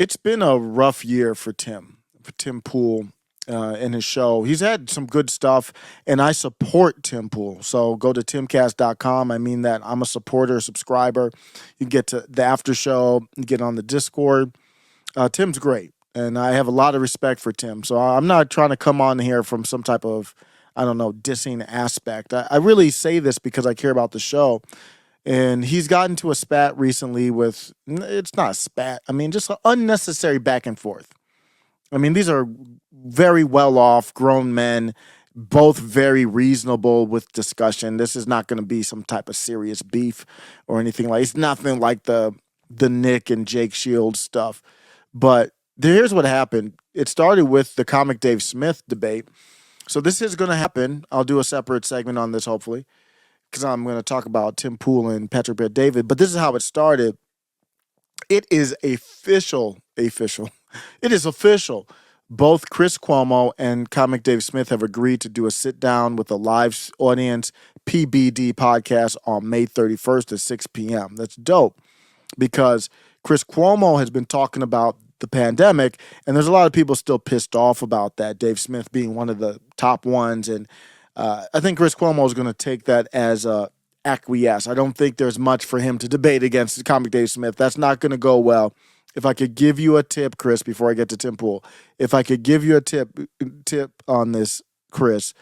It's been a rough year for Tim Pool in his show. He's had some good stuff, and I support Tim Pool. So go to timcast.com. I mean that I'm a supporter, subscriber. You get to the after show, you get on the Discord. Tim's great, and I have a lot of respect for Tim. So I'm not trying to come on here from some type of, I don't know, dissing aspect. I really say this because I care about the show. And he's gotten to a spat recently with, it's not a spat, I mean, just an unnecessary back and forth. I mean, these are very well off grown men, both very reasonable with discussion. This is not going to be some type of serious beef or anything like. It's nothing like the Nick and Jake Shields stuff. But here's what happened. It started with the comic Dave Smith debate. So this is going to happen. I'll do a separate segment on this hopefully, because I'm going to talk about Tim Pool and Patrick Bet-David. But this is how it started. It is official. It is official. Both Chris Cuomo and comic Dave Smith have agreed to do a sit down with a live audience PBD podcast on May 31st at 6 p.m. That's dope because Chris Cuomo has been talking about the pandemic, and there's a lot of people still pissed off about that, Dave Smith being one of the top ones. And I think Chris Cuomo is going to take that as a acquiesce. I don't think there's much for him to debate against comic Dave Smith. That's not going to go well. If I could give you a tip, Chris, before I get to Tim Pool, if I could give you a tip on this, Chris,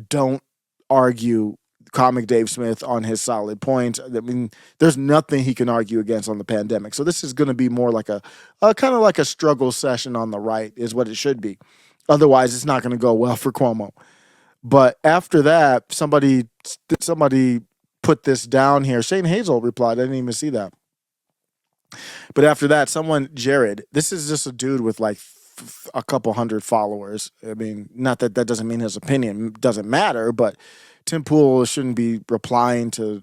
don't argue comic Dave Smith on his solid points. I mean, there's nothing he can argue against on the pandemic. So this is going to be more like a kind of like a struggle session on the right is what it should be. Otherwise, it's not going to go well for Cuomo. But after that, somebody put this down here. Shane Hazel replied. I didn't even see that. But after that, Jared, this is just a dude with like a couple hundred followers. I mean, not that doesn't mean his opinion doesn't matter, but Tim Pool shouldn't be replying to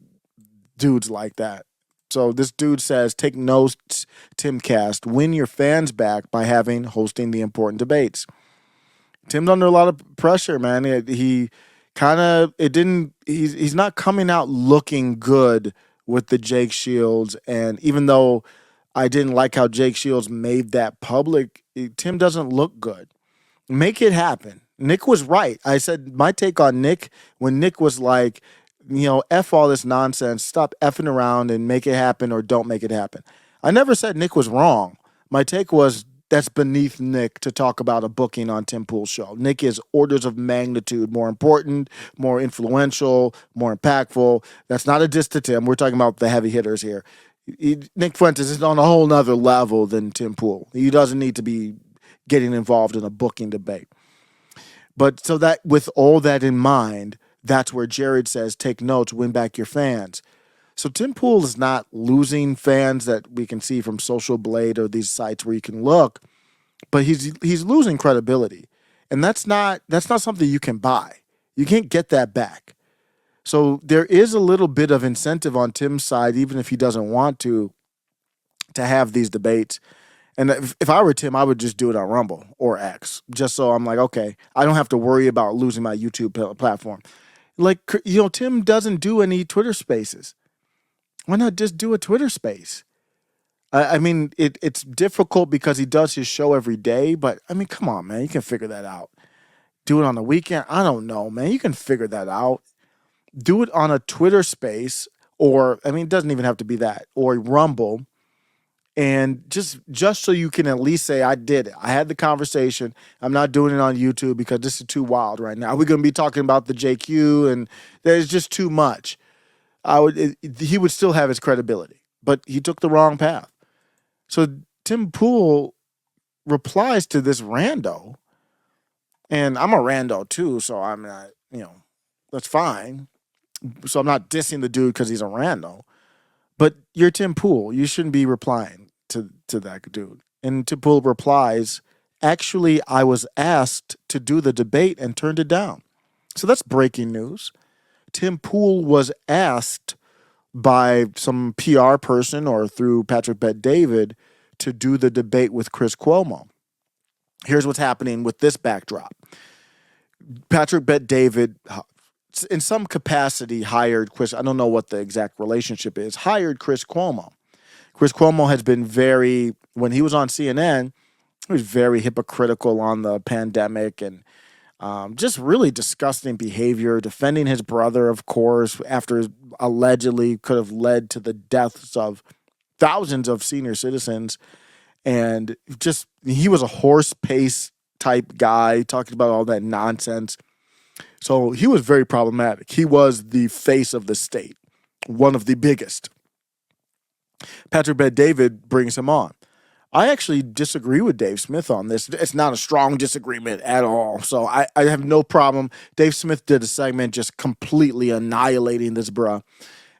dudes like that. So this dude says, take notes, TIMCAST, win your fans back by hosting the important debates. Tim's under a lot of pressure, man. He's not coming out looking good with the Jake Shields. And even though I didn't like how Jake Shields made that public, Tim doesn't look good. Make it happen. Nick was right. I said my take on Nick when Nick was like, F all this nonsense, stop effing around and make it happen or don't make it happen. I never said Nick was wrong. My take was that's beneath Nick to talk about a booking on Tim Pool's show. Nick is orders of magnitude more important, more influential, more impactful. That's not a diss to Tim. We're talking about the heavy hitters here. Nick Fuentes is on a whole nother level than Tim Pool. He doesn't need to be getting involved in a booking debate. But so that with all that in mind, that's where Jared says, take notes, win back your fans. So Tim Pool is not losing fans that we can see from Social Blade or these sites where you can look, but he's losing credibility. And that's not something you can buy. You can't get that back. So there is a little bit of incentive on Tim's side, even if he doesn't want to have these debates. And if I were Tim, I would just do it on Rumble or X, just so I'm like, okay, I don't have to worry about losing my YouTube platform. Like, Tim doesn't do any Twitter spaces. Why not just do a Twitter space? I mean, it's difficult because he does his show every day, but I mean, come on, man, you can figure that out. Do it on the weekend. I don't know, man. You can figure that out. Do it on a Twitter space, or, I mean, it doesn't even have to be that, or Rumble. And just so you can at least say, I did it. I had the conversation. I'm not doing it on YouTube because this is too wild right now. We're going to be talking about the JQ, and there's just too much. He would still have his credibility, but he took the wrong path. So Tim Pool replies to this rando, and I'm a rando too, so I'm not, that's fine. So I'm not dissing the dude because he's a rando. But you're Tim Pool. You shouldn't be replying to that dude. And Tim Pool replies, actually, I was asked to do the debate and turned it down. So that's breaking news. Tim Pool was asked by some PR person or through Patrick Bet-David to do the debate with Chris Cuomo. Here's what's happening with this backdrop. Patrick Bet-David, in some capacity, hired Chris. I don't know what the exact relationship is. Hired Chris Cuomo. Chris Cuomo has been when he was on CNN, he was very hypocritical on the pandemic and just really disgusting behavior, defending his brother, of course, after allegedly could have led to the deaths of thousands of senior citizens. And just, he was a horse pace type guy, talking about all that nonsense. So he was very problematic. He was the face of the state, one of the biggest. Patrick Bet-David brings him on. I actually disagree with Dave Smith on this. It's not a strong disagreement at all. So I have no problem. Dave Smith did a segment just completely annihilating this bruh.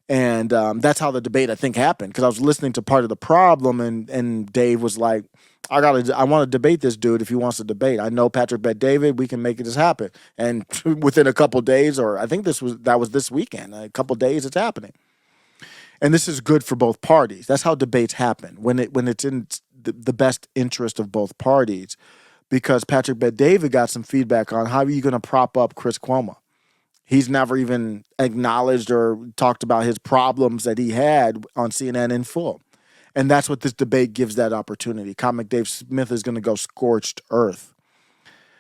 And that's how the debate, I think, happened. Because I was listening to part of the problem, and Dave was like, I want to debate this dude if he wants to debate. I know Patrick Bet-David. We can make this happen. And within a couple days, or I think that was this weekend, a couple days, it's happening. And this is good for both parties. That's how debates happen, when it's in the best interest of both parties. Because Patrick Bet-David got some feedback on how are you going to prop up Chris Cuomo. He's never even acknowledged or talked about his problems that he had on CNN in full. And that's what this debate gives that opportunity. Comic Dave Smith is going to go scorched earth.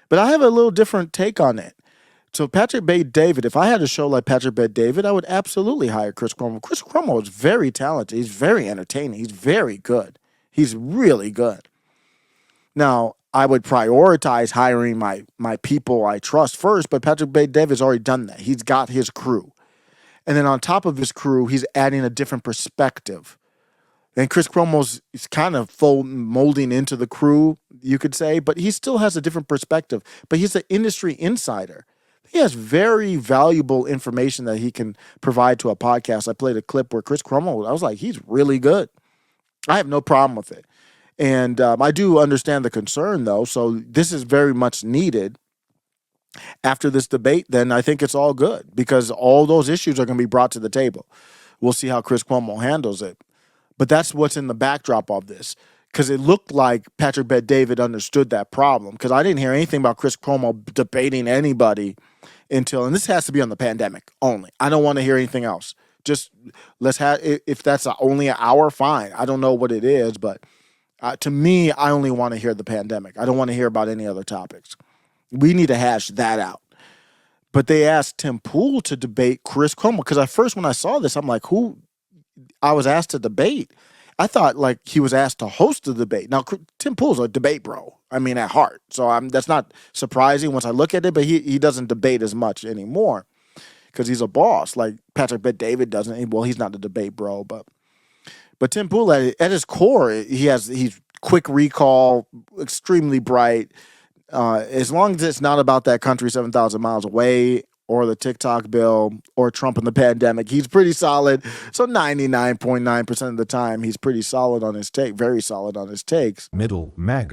But I have a little different take on it. So Patrick Bet-David, if I had a show like Patrick Bet-David, I would absolutely hire Chris Cuomo. Chris Cuomo is very talented. He's very entertaining. He's very good. He's really good. Now, I would prioritize hiring my people I trust first, but Patrick Bet-David's already done that. He's got his crew. And then on top of his crew, he's adding a different perspective. And Chris Cuomo's kind of molding into the crew, you could say, but he still has a different perspective. But he's an industry insider. He has very valuable information that he can provide to a podcast. I played a clip where Chris Cuomo, I was like, he's really good. I have no problem with it. And I do understand the concern, though. So this is very much needed. After this debate, then I think it's all good because all those issues are going to be brought to the table. We'll see how Chris Cuomo handles it. But that's what's in the backdrop of this, because it looked like Patrick Bet-David understood that problem, because I didn't hear anything about Chris Cuomo debating anybody until, and this has to be on the pandemic only. I don't want to hear anything else. Just let's have, if that's only an hour, fine. I don't know what it is, but to me, I only want to hear the pandemic. I don't want to hear about any other topics. We need to hash that out. But they asked Tim Pool to debate Chris Cuomo, because at first when I saw this, I'm like, who? I was asked to debate. I thought like he was asked to host the debate. Now, Tim Pool's a debate bro. I mean, at heart. So that's not surprising once I look at it, but he doesn't debate as much anymore because he's a boss. Like Patrick Bet-David doesn't. Well, he's not a debate bro, but Tim Pool at his core, he's quick recall, extremely bright. As long as it's not about that country 7,000 miles away or the TikTok bill or Trump and the pandemic, he's pretty solid. So 99.9% of the time, he's pretty solid on his take, very solid on his takes. Middle MAGA.